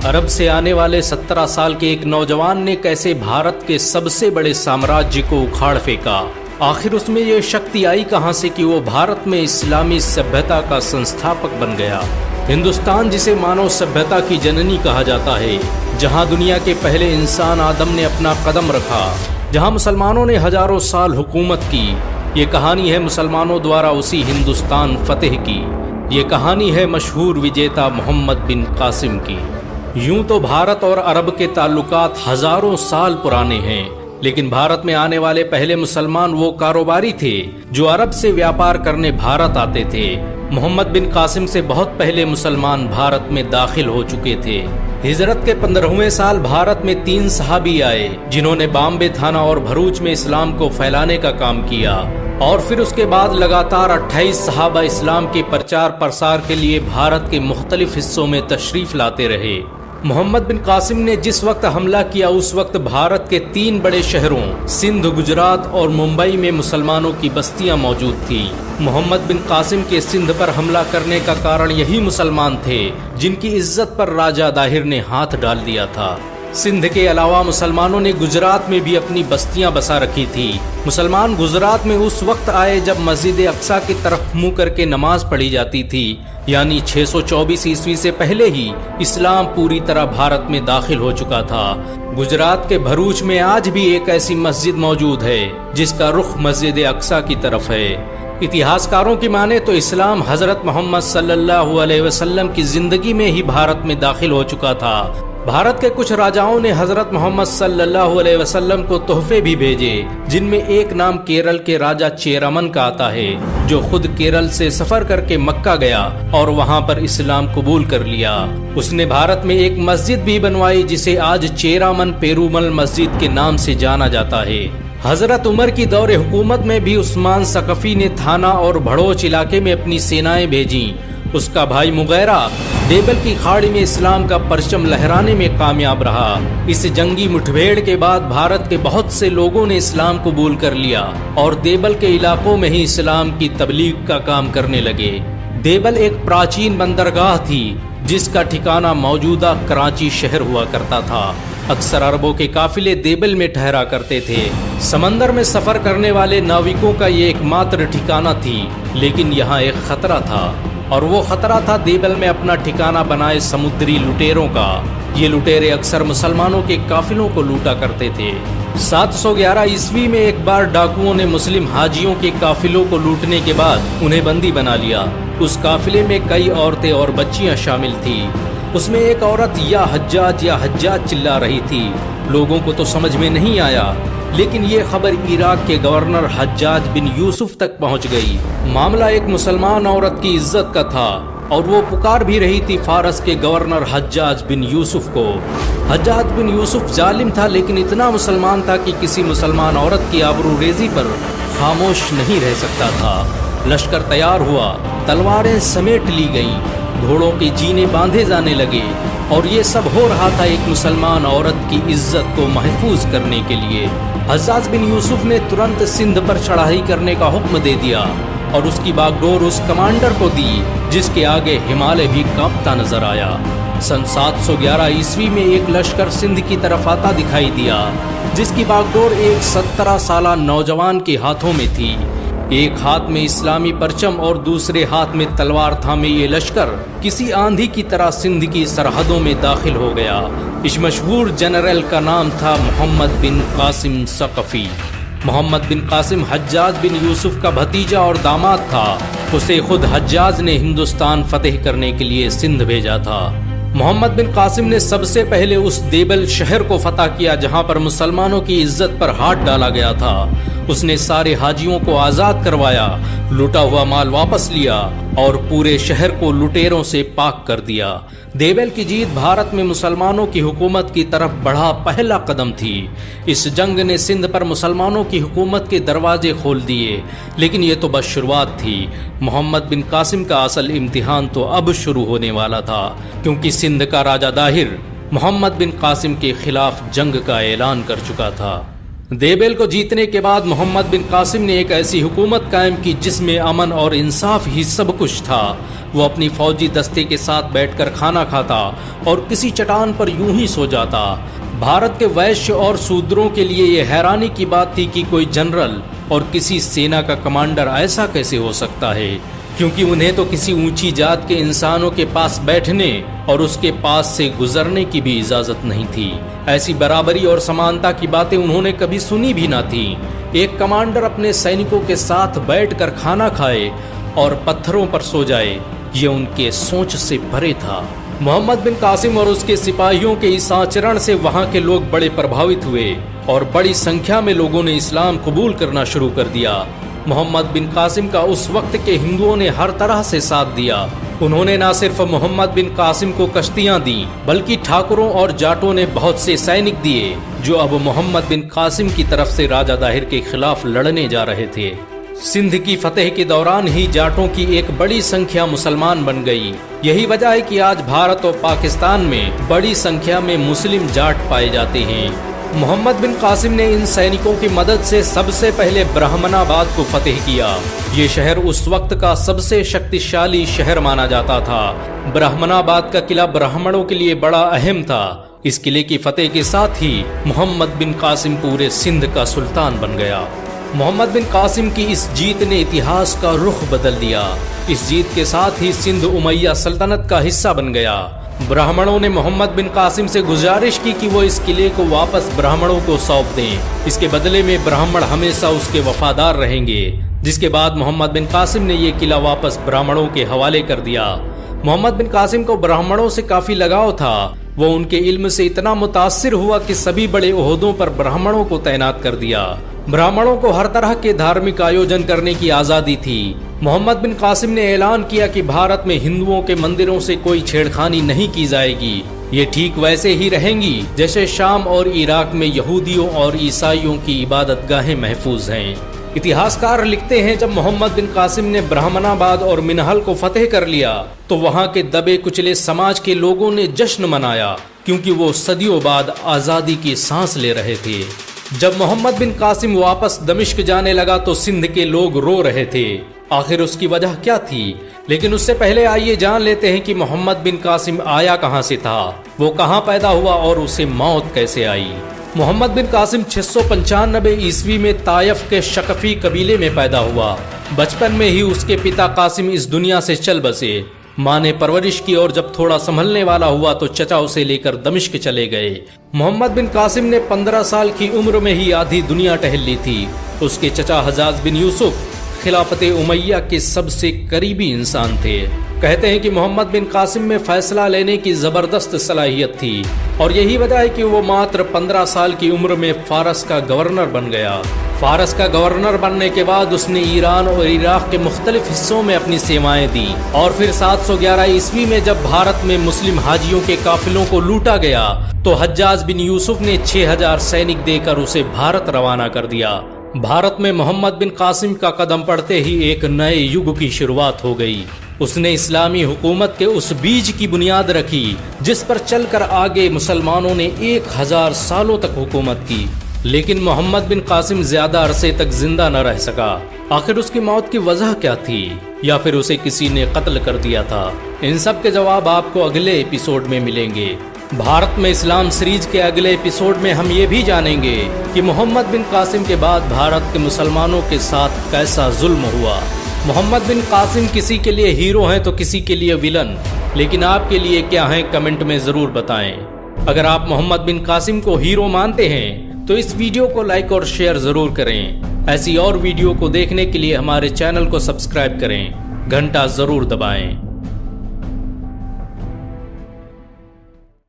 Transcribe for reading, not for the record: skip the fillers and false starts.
अरब से आने वाले 17 साल के एक नौजवान ने कैसे भारत के सबसे बड़े साम्राज्य को उखाड़ फेंका। आखिर उसमें ये शक्ति आई कहां से कि वो भारत में इस्लामी सभ्यता का संस्थापक बन गया। हिंदुस्तान, जिसे मानव सभ्यता की जननी कहा जाता है, जहां दुनिया के पहले इंसान आदम ने अपना कदम रखा, जहां मुसलमानों ने हजारों साल हुकूमत की। ये कहानी है मुसलमानों द्वारा उसी हिंदुस्तान फतेह की। ये कहानी है मशहूर विजेता मोहम्मद बिन कासिम की। यूं तो भारत और अरब के ताल्लुकात हजारों साल पुराने हैं, लेकिन भारत में आने वाले पहले मुसलमान वो कारोबारी थे जो अरब से व्यापार करने भारत आते थे। मोहम्मद बिन कासिम से बहुत पहले मुसलमान भारत में दाखिल हो चुके थे। हिजरत के 15वें साल भारत में 3 सहाबी आए, जिन्होंने बॉम्बे, थाना और भरूच में इस्लाम को फैलाने का काम किया। और फिर उसके बाद लगातार 28 सहाबा इस्लाम के प्रचार प्रसार के लिए भारत के मुख्तलिफ हिस्सों में तशरीफ लाते रहे। मोहम्मद बिन कासिम ने जिस वक्त हमला किया, उस वक्त भारत के 3 बड़े शहरों सिंध, गुजरात और मुंबई में मुसलमानों की बस्तियां मौजूद थी। मोहम्मद बिन कासिम के सिंध पर हमला करने का कारण यही मुसलमान थे जिनकी इज्जत पर राजा दाहिर ने हाथ डाल दिया था। सिंध के अलावा मुसलमानों ने गुजरात में भी अपनी बस्तियां बसा रखी थी। मुसलमान गुजरात में उस वक्त आए जब मस्जिद अक्सा की तरफ मुंह करके नमाज पढ़ी जाती थी, यानी 624 ईस्वी से पहले ही इस्लाम पूरी तरह भारत में दाखिल हो चुका था। गुजरात के भरूच में आज भी एक ऐसी मस्जिद मौजूद है जिसका रुख मस्जिद अक्सा की तरफ है। इतिहासकारों की माने तो इस्लाम हजरत मोहम्मद सल्लल्लाहु अलैहि वसल्लम की जिंदगी में ही भारत में दाखिल हो चुका था। भारत के कुछ राजाओं ने हजरत मोहम्मद सल्लल्लाहु अलैहि वसल्लम को तोहफे भी भेजे, जिनमें एक नाम केरल के राजा चेरामन का आता है, जो खुद केरल से सफर करके मक्का गया और वहां पर इस्लाम कबूल कर लिया। उसने भारत में एक मस्जिद भी बनवाई जिसे आज चेरामन पेरूमल मस्जिद के नाम से जाना जाता है। हजरत उमर की दौरे हुकूमत में भी उस्मान सकफी ने थाना और भड़ोच इलाके में अपनी सेनाएं भेजी। उसका भाई मुगैरा देबल की खाड़ी में इस्लाम का परचम लहराने में कामयाब रहा। इस जंगी मुठभेड़ के बाद भारत के बहुत से लोगों ने इस्लाम कबूल कर लिया और देबल के इलाकों में ही इस्लाम की तबलीग का काम करने लगे। देबल एक प्राचीन बंदरगाह थी जिसका ठिकाना मौजूदा कराची शहर हुआ करता था। अक्सर अरबों के काफिले देबल में ठहरा करते थे। समंदर में सफर करने वाले नाविकों का ये एकमात्र ठिकाना थी, लेकिन यहाँ एक खतरा था, और वो खतरा था देबल में अपना ठिकाना बनाए समुद्री लुटेरों का। ये लुटेरे अक्सर मुसलमानों के काफिलों को लूटा करते थे। 711 ईस्वी में एक बार डाकुओं ने मुस्लिम हाजियों के काफिलों को लूटने के बाद उन्हें बंदी बना लिया। उस काफिले में कई औरतें और बच्चियां शामिल थी। उसमें एक औरत या हज्जाज चिल्ला रही थी। लोगों को तो समझ में नहीं आया, लेकिन ये खबर इराक के गवर्नर हज्जाज बिन यूसुफ तक पहुंच गई। मामला एक मुसलमान औरत की इज्जत का था और वो पुकार भी रही थी फारस के गवर्नर हज्जाज बिन यूसुफ को। हज्जाज बिन यूसुफ जालिम था, लेकिन इतना मुसलमान था कि किसी मुसलमान औरत की आबरूरेजी पर खामोश नहीं रह सकता था। लश्कर तैयार हुआ, तलवारें समेट ली गईं, घोड़ों के जीने बांधे जाने लगे, और ये सब हो रहा था एक मुसलमान औरत की इज्जत को महफूज करने के लिए। हज्जाज बिन यूसुफ ने तुरंत सिंध पर चढ़ाई करने का हुक्म दे दिया और उसकी बागडोर उस कमांडर को दी जिसके आगे हिमालय भी कांपता नजर आया। सन 711 ईस्वी में एक लश्कर सिंध की तरफ आता दिखाई दिया, जिसकी बागडोर एक 17 साला नौजवान के हाथों में थी। एक हाथ में इस्लामी परचम और दूसरे हाथ में तलवार थामे ये लश्कर किसी आंधी की तरह सिंध की सरहदों में दाखिल हो गया। इस मशहूर जनरल का नाम था मोहम्मद बिन कासिम सकफी। मोहम्मद बिन कासिम हज्जाज बिन यूसुफ का भतीजा और दामाद था। उसे खुद हज्जाज ने हिंदुस्तान फतेह करने के लिए सिंध भेजा था। मोहम्मद बिन कासिम ने सबसे पहले उस देबल शहर को फतह किया जहां पर मुसलमानों की इज्जत पर हाथ डाला गया था। उसने सारे हाजियों को आजाद करवाया, लूटा हुआ माल वापस लिया और पूरे शहर को लुटेरों से पाक कर दिया। देबल की जीत भारत में मुसलमानों की हुकूमत की तरफ बढ़ा पहला कदम थी। इस जंग ने सिंध पर मुसलमानों की हुकूमत के दरवाजे खोल दिए, लेकिन ये तो बस शुरुआत थी। मोहम्मद बिन कासिम का असल इम्तिहान तो अब शुरू होने वाला था, क्योंकि सिंध का राजा दाहिर मोहम्मद बिन कासिम के खिलाफ जंग का ऐलान कर चुका था। देबेल को जीतने के बाद मोहम्मद बिन कासिम ने एक ऐसी हुकूमत कायम की जिसमें अमन और इंसाफ ही सब कुछ था। वो अपनी फौजी दस्ते के साथ बैठकर खाना खाता और किसी चट्टान पर यूं ही सो जाता। भारत के वैश्य और शूद्रों के लिए ये हैरानी की बात थी कि कोई जनरल और किसी सेना का कमांडर ऐसा कैसे हो सकता है, क्योंकि उन्हें तो किसी ऊंची जात के इंसानों के पास बैठने और उसके पास से गुजरने की भी इजाजत नहीं थी। ऐसी बराबरी और समानता की बातें उन्होंने कभी सुनी भी ना थी। एक कमांडर अपने सैनिकों के साथ बैठकर खाना खाए और पत्थरों पर सो जाए, ये उनके सोच से परे था। मोहम्मद बिन कासिम और उसके सिपाहियों के इस आचरण से वहां के लोग बड़े प्रभावित हुए और बड़ी संख्या में लोगों ने इस्लाम कबूल करना शुरू कर दिया। मोहम्मद बिन कासिम का उस वक्त के हिंदुओं ने हर तरह से साथ दिया। उन्होंने न सिर्फ मोहम्मद बिन कासिम को कश्तियां दी, बल्कि ठाकुरों और जाटों ने बहुत से सैनिक दिए जो अब मोहम्मद बिन कासिम की तरफ से राजा दाहिर के खिलाफ लड़ने जा रहे थे। सिंध की फतेह के दौरान ही जाटों की एक बड़ी संख्या मुसलमान बन गई। यही वजह है कि आज भारत और पाकिस्तान में बड़ी संख्या में मुस्लिम जाट पाए जाते हैं। मोहम्मद बिन कासिम ने इन सैनिकों की मदद से सबसे पहले ब्राह्मणाबाद को फतेह किया। ये शहर उस वक्त का सबसे शक्तिशाली शहर माना जाता था। ब्राह्मणाबाद का किला ब्राह्मणों के लिए बड़ा अहम था। इस किले की फतेह के साथ ही मोहम्मद बिन कासिम पूरे सिंध का सुल्तान बन गया। मोहम्मद बिन कासिम की इस जीत ने इतिहास का रुख बदल दिया। इस जीत के साथ ही सिंध उमैया सल्तनत का हिस्सा बन गया। ब्राह्मणों ने मोहम्मद बिन कासिम से गुजारिश की कि वो इस किले को वापस ब्राह्मणों को सौंप दें। इसके बदले में ब्राह्मण हमेशा उसके वफादार रहेंगे। जिसके बाद मोहम्मद बिन कासिम ने ये किला वापस ब्राह्मणों के हवाले कर दिया। मोहम्मद बिन कासिम को ब्राह्मणों से काफी लगाव था। वो उनके इल्म से इतना मुतासिर हुआ कि सभी बड़े ओहदों पर ब्राह्मणों को तैनात कर दिया। ब्राह्मणों को हर तरह के धार्मिक आयोजन करने की आजादी थी। मोहम्मद बिन कासिम ने ऐलान किया कि भारत में हिंदुओं के मंदिरों से कोई छेड़खानी नहीं की जाएगी। ये ठीक वैसे ही रहेंगी जैसे शाम और इराक में यहूदियों और ईसाइयों की इबादतगाहें महफूज हैं। इतिहासकार लिखते हैं, जब मोहम्मद बिन कासिम ने ब्राह्मणाबाद और मिनहल को फतेह कर लिया तो वहाँ के दबे कुचले समाज के लोगों ने जश्न मनाया, क्योंकि वो सदियों बाद आजादी की सांस ले रहे थे। जब मोहम्मद बिन कासिम वापस दमिश्क जाने लगा तो सिंध के लोग रो रहे थे। आखिर उसकी वजह क्या थी? लेकिन उससे पहले आइए जान लेते हैं कि मोहम्मद बिन कासिम आया कहां से था, वो कहां पैदा हुआ और उसे मौत कैसे आई। मोहम्मद बिन कासिम 695 ईस्वी में तायफ के शकफी कबीले में पैदा हुआ। बचपन में ही उसके पिता कासिम इस दुनिया से चल बसे। माँ ने परवरिश की और जब थोड़ा संभलने वाला हुआ तो चचा उसे लेकर दमिश्क चले गए। मोहम्मद बिन कासिम ने 15 साल की उम्र में ही आधी दुनिया टहल ली थी। उसके चचा हजाज बिन यूसुफ खिलाफते उमैया के सबसे करीबी इंसान थे। कहते हैं कि मोहम्मद बिन कासिम में फैसला लेने की जबरदस्त सलाहियत थी और यही वजह है कि वो मात्र 15 साल की उम्र में फारस का गवर्नर बन गया। फारस का गवर्नर बनने के बाद उसने ईरान और इराक के मुख्तलिफ हिस्सों में अपनी सेवाएं दी और फिर 711 ईस्वी में जब भारत में मुस्लिम हाजियों के काफिलों को लूटा गया तो हज्जाज बिन यूसुफ ने 6000 सैनिक देकर उसे भारत रवाना कर दिया। भारत में मोहम्मद बिन कासिम का कदम पड़ते ही एक नए युग की शुरुआत हो गई। उसने इस्लामी हुकूमत के उस बीज की बुनियाद रखी जिस पर चलकर आगे मुसलमानों ने 1000 सालों तक हुकूमत की। लेकिन मोहम्मद बिन कासिम ज्यादा अरसे तक जिंदा न रह सका। आखिर उसकी मौत की वजह क्या थी, या फिर उसे किसी ने कत्ल कर दिया था? इन सब के जवाब आपको अगले एपिसोड में मिलेंगे। भारत में इस्लाम सीरीज के अगले एपिसोड में हम ये भी जानेंगे कि मोहम्मद बिन कासिम के बाद भारत के मुसलमानों के साथ कैसा जुल्म हुआ। मोहम्मद बिन कासिम किसी के लिए हीरो हैं तो किसी के लिए विलन, लेकिन आपके लिए क्या है कमेंट में जरूर बताएं। अगर आप मोहम्मद बिन कासिम को हीरो मानते हैं तो इस वीडियो को लाइक और शेयर जरूर करें। ऐसी और वीडियो को देखने के लिए हमारे चैनल को सब्सक्राइब करें, घंटा जरूर दबाएं।